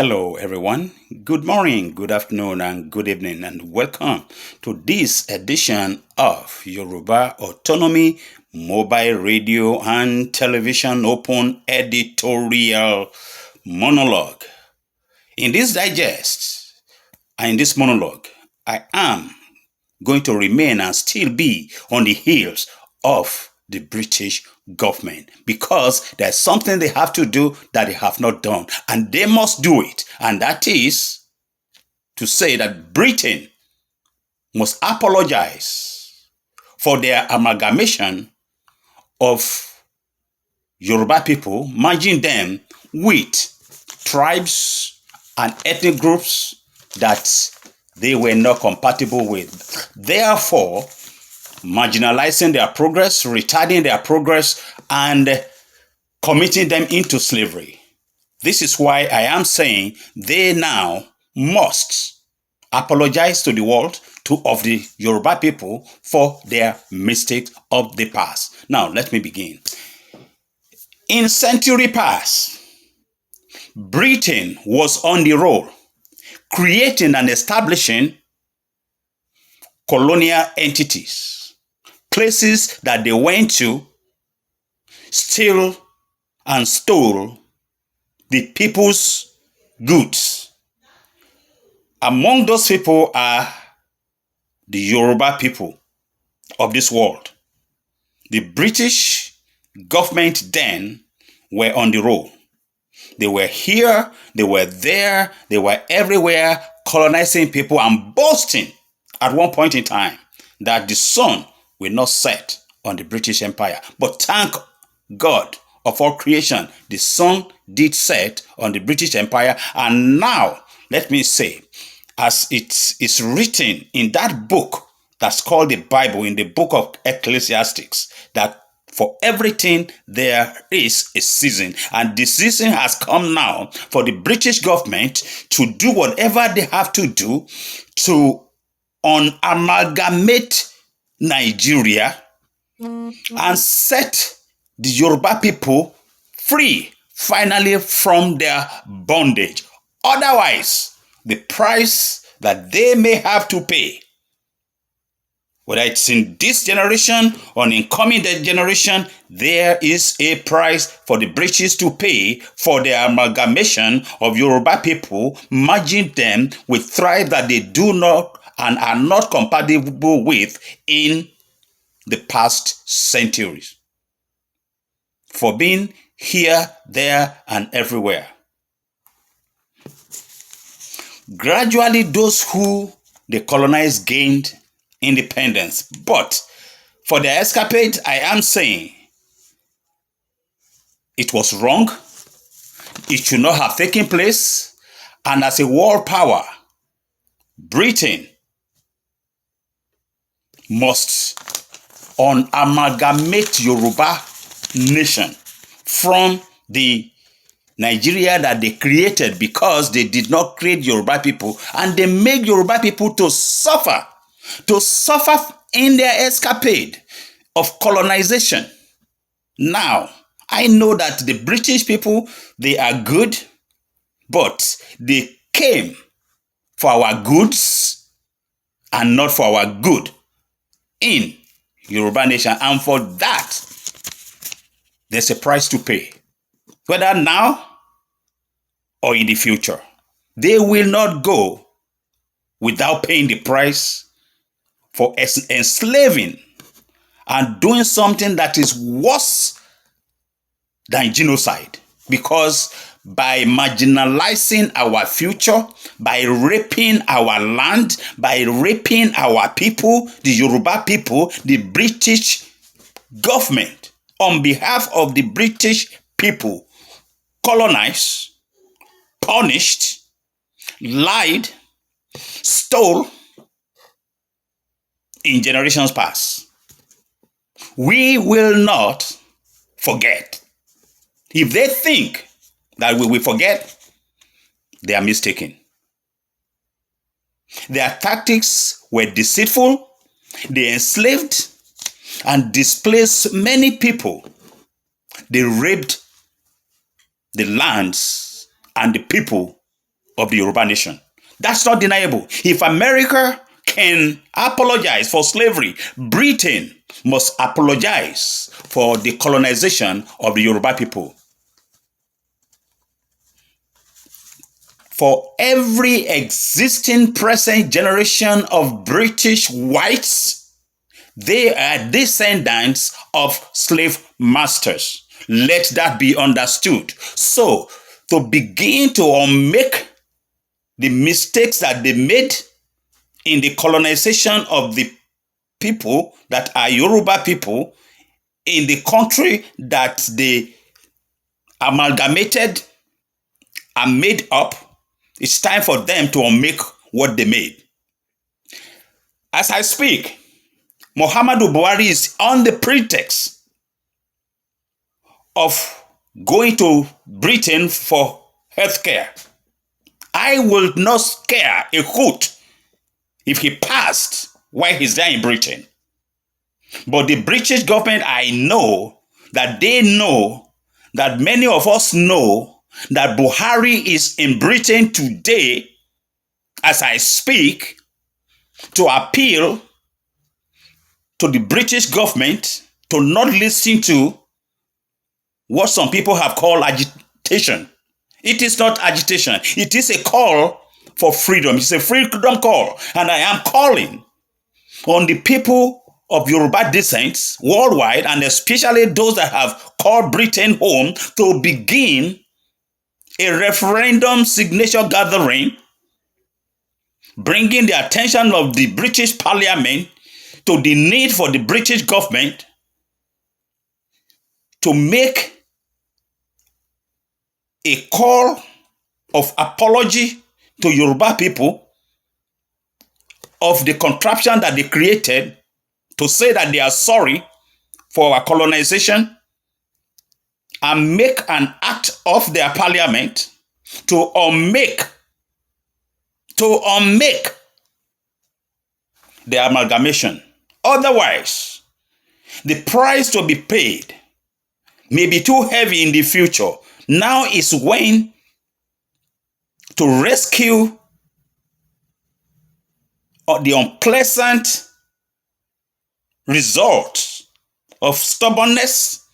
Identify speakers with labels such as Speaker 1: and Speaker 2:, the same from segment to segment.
Speaker 1: Hello, everyone. Good morning, good afternoon, and good evening, and welcome to this edition of Yoruba Autonomy Mobile Radio and Television Open Editorial Monologue. In this digest and in this monologue, I am going to remain and still be on the heels of the British government because there's something they have to do that they have not done, and they must do it, and that is to say that Britain must apologize for their amalgamation of Yoruba people, merging them with tribes and ethnic groups that they were not compatible with. Therefore, marginalizing their progress, retarding their progress, and committing them into slavery. This is why I am saying they now must apologize to the world, of the Yoruba people, for their mistakes of the past. Now, let me begin. In century past, Britain was on the roll, creating and establishing colonial entities, places that they went to, steal and stole the people's goods. Among those people are the Yoruba people of this world. The British government then were on the roll. They were here, they were there, they were everywhere, colonizing people and boasting at one point in time that the sun will not set on the British Empire. But thank God of all creation, the sun did set on the British Empire. And now, let me say, as it is written in that book that's called the Bible, in the book of Ecclesiastics, that for everything there is a season, and the season has come now for the British government to do whatever they have to do to amalgamate Nigeria and set the Yoruba people free finally from their bondage. Otherwise, the price that they may have to pay, whether it's in this generation or in incoming generation, there is a price for the British to pay for the amalgamation of Yoruba people, merging them with tribes that they do not and are not compatible with in the past centuries, for being here, there, and everywhere. Gradually, those who they colonized gained independence, but for their escapade, I am saying it was wrong. It should not have taken place. And as a world power, Britain must amalgamate Yoruba nation from the Nigeria that they created, because they did not create Yoruba people, and they made Yoruba people to suffer in their escapade of colonization. Now, I know that the British people, they are good, but they came for our goods and not for our good in Yorubanation. And for that, there's a price to pay. Whether now or in the future, they will not go without paying the price for enslaving and doing something that is worse than genocide. Because by marginalizing our future, by raping our land, by raping our people, the Yoruba people, the British government, on behalf of the British people, colonized, punished, lied, stole in generations past. We will not forget. If they think that we will forget, they are mistaken. Their tactics were deceitful. They enslaved and displaced many people. They raped the lands and the people of the Yoruba nation. That's not deniable. If America can apologize for slavery, Britain must apologize for the colonization of the Yoruba people. For every existing present generation of British whites, they are descendants of slave masters. Let that be understood. So, to begin to unmake the mistakes that they made in the colonization of the people that are Yoruba people in the country that they amalgamated and made up, it's time for them to unmake what they made. As I speak, Muhammadu Buhari is on the pretext of going to Britain for healthcare. I will not scare a hoot if he passed while he's there in Britain. But the British government, I know that they know that many of us know that Buhari is in Britain today, as I speak, to appeal to the British government to not listen to what some people have called agitation. It is not agitation. It is a call for freedom. It's a freedom call. And I am calling on the people of Yoruba descent worldwide, and especially those that have called Britain home, to begin a referendum signature gathering, bringing the attention of the British Parliament to the need for the British government to make a call of apology to Yoruba people of the contraption that they created, to say that they are sorry for our colonization, and make an act of their parliament to unmake the amalgamation. Otherwise, the price to be paid may be too heavy in the future. Now is when to rescue the unpleasant results of stubbornness,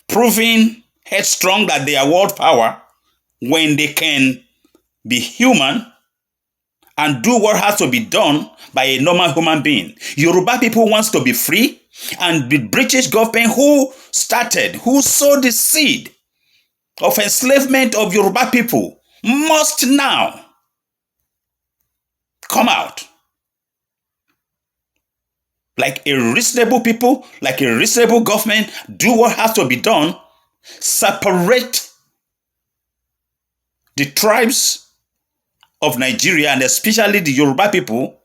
Speaker 1: proving headstrong that they are world power when they can be human and do what has to be done by a normal human being. Yoruba people wants to be free, and the British government who sowed the seed of enslavement of Yoruba people must now come out like a reasonable people, like a reasonable government, do what has to be done, separate the tribes of Nigeria, and especially the Yoruba people,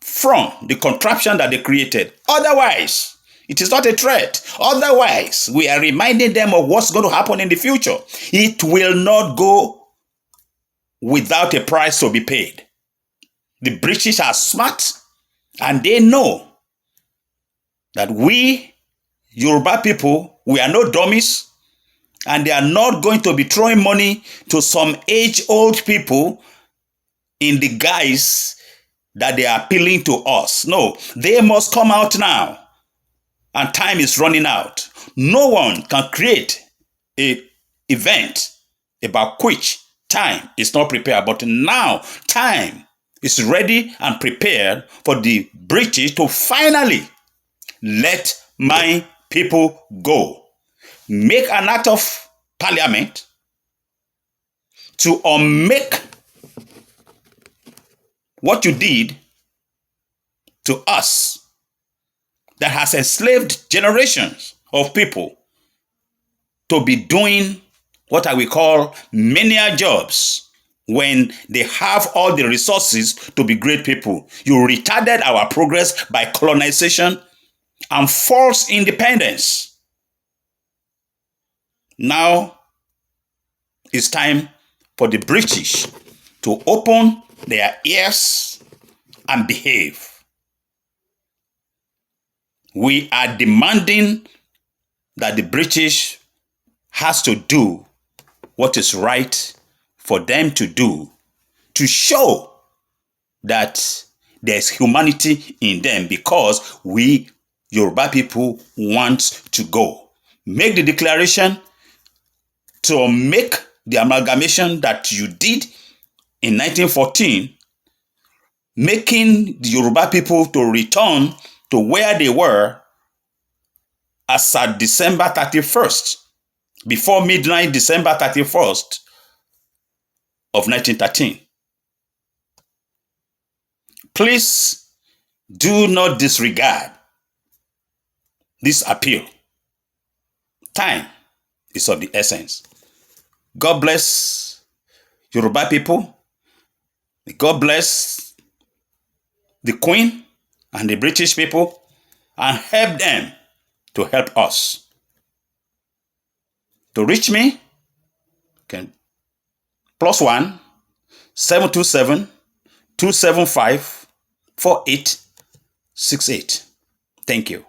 Speaker 1: from the contraption that they created. Otherwise, it is not a threat. Otherwise, we are reminding them of what's going to happen in the future. It will not go without a price to be paid. The British are smart, and they know that we, Yoruba people, we are no dummies, and they are not going to be throwing money to some age-old people in the guise that they are appealing to us. No, they must come out now, and time is running out. No one can create an event about which time is not prepared, but now time is ready and prepared for the British to finally let my people go. Make an act of parliament to unmake what you did to us that has enslaved generations of people to be doing what I will call menial jobs when they have all the resources to be great people. You retarded our progress by colonization and false independence. Now it's time for the British to open their ears and behave. We are demanding that the British has to do what is right for them to do to show that there's humanity in them, because we Yoruba people want to go. Make the declaration to make the amalgamation that you did in 1914, making the Yoruba people to return to where they were as at December 31st, before midnight, December 31st of 1913. Please do not disregard this appeal. Time is of the essence. God bless Yoruba people. God bless the Queen and the British people, and help them to help us. To reach me, can +1 727 275 4868. Thank you.